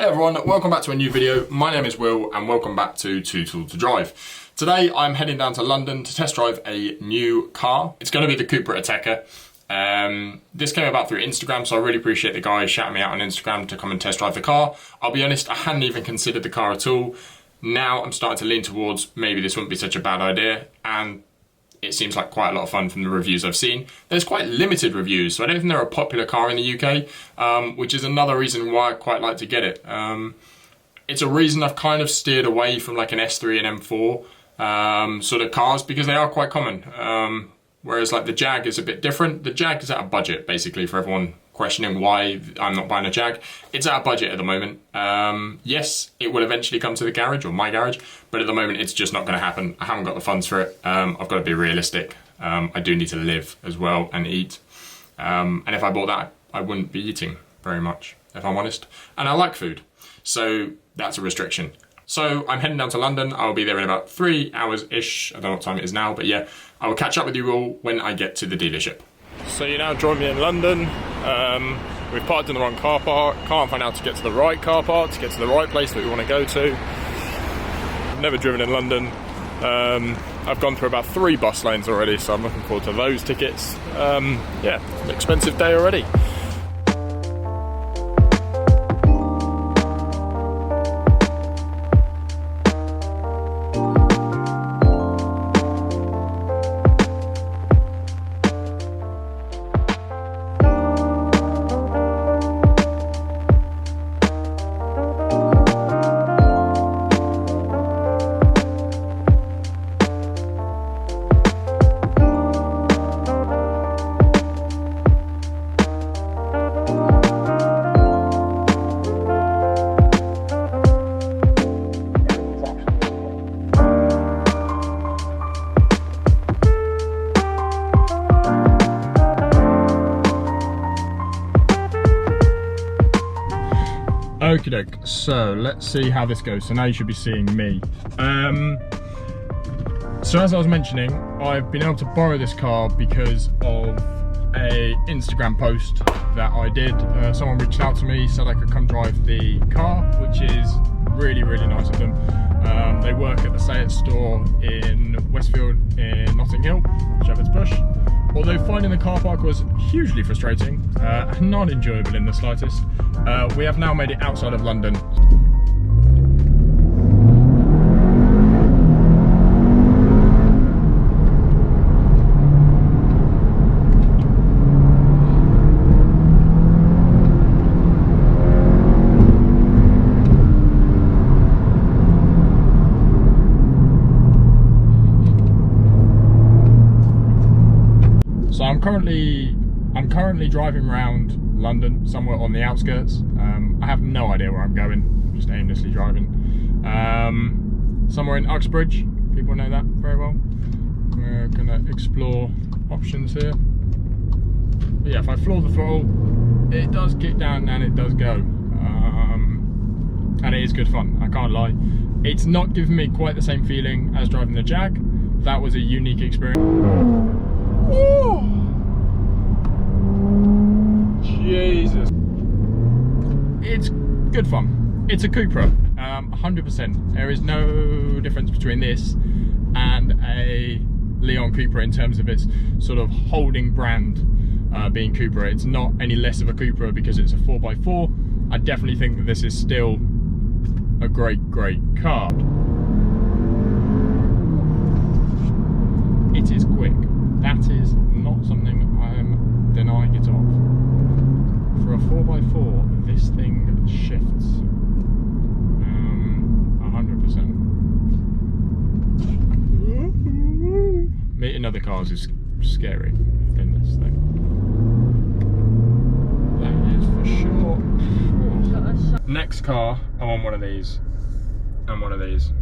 Hello everyone, welcome back to a new video. My name is Will and welcome back to Too Tall to Drive. Today I'm heading down to London to test drive a new car. It's going to be the Cupra Ateca. This came about through Instagram, so I really appreciate the guys shouting me out on Instagram to come and test drive the car. I'll be honest, I hadn't even considered the car at all. Now I'm starting to lean towards maybe this wouldn't be such a bad idea, and it seems like quite a lot of fun from the reviews I've seen. There's quite limited reviews, so I don't think they're a popular car in the UK, which is another reason why I quite like to get it. It's a reason I've kind of steered away from like an S3 and M4 sort of cars because they are quite common. Whereas like the Jag is a bit different. The Jag is at a budget, basically, for everyone questioning why I'm not buying a Jag. It's at a budget at the moment. Yes, it will eventually come to the garage, or my garage, but at the moment it's just not going to happen. I haven't got the funds for it. I've got to be realistic. I do need to live as well and eat. And if I bought that, I wouldn't be eating very much, if I'm honest. And I like food, so that's a restriction. So I'm heading down to London. I'll be there in about 3 hours-ish. I don't know what time it is now, but yeah, I will catch up with you all when I get to the dealership. So you now join me in London. We've parked in the wrong car park. Can't find out to get to the right car park, to get to the right place that we want to go to. I've never driven in London. I've gone through about 3 bus lanes already, so I'm looking forward to those tickets. Yeah, an expensive day already. Okie doke, so let's see how this goes. So now you should be seeing me. So as I was mentioning, I've been able to borrow this car because of a Instagram post that I did. Someone reached out to me, said I could come drive the car, which is really, really nice of them. They work at the Say store in Westfield in Notting Hill, Shepherd's Bush. Although finding the car park was hugely frustrating, not enjoyable in the slightest, we have now made it outside of London. So I'm currently driving around London, somewhere on the outskirts. I have no idea where I'm going, just aimlessly driving. Somewhere in Uxbridge, people know that very well. We're gonna explore options here. But yeah, if I floor the throttle, it does kick down and it does go. And it is good fun, I can't lie. It's not giving me quite the same feeling as driving the Jag. That was a unique experience. Ooh. Jesus. It's good fun. It's a Cupra, 100%. There is no difference between this and a Leon Cupra in terms of its sort of holding brand being Cupra. It's not any less of a Cupra because it's a 4x4. I definitely think that this is still a great, great car. It is quick. That is not something I'm denying it of. For a 4x4, this thing shifts 100%. Meeting other cars is scary in this thing. That is for sure. Next car, I want one of these and one of these.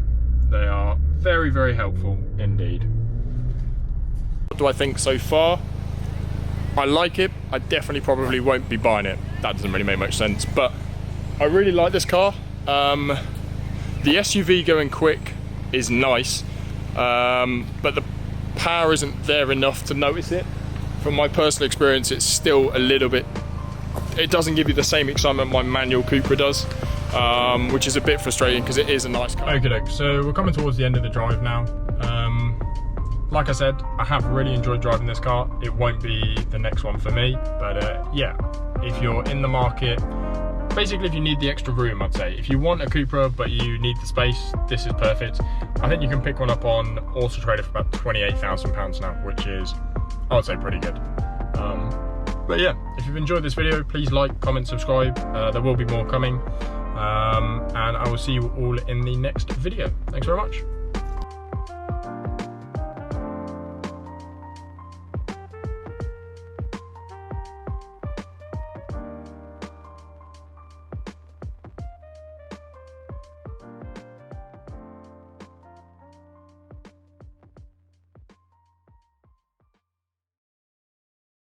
They are very, very helpful indeed. What do I think so far? I like it. I definitely probably won't be buying it. That doesn't really make much sense, but I really like this car. The SUV going quick is nice, but the power isn't there enough to notice it. From my personal experience, it's still a little bit, it doesn't give you the same excitement my manual Cupra does. which is a bit frustrating because it is a nice car. Okay, so we're coming towards the end of the drive now. Like I said, I have really enjoyed driving this car. It won't be the next one for me, but yeah, if you're in the market, basically if you need the extra room, I'd say. If you want a Cupra but you need the space, this is perfect. I think you can pick one up on Auto Trader for about £28,000 now, which is, I would say, pretty good. But yeah, if you've enjoyed this video, please like, comment, subscribe. There will be more coming. And I will see you all in the next video. Thanks very much.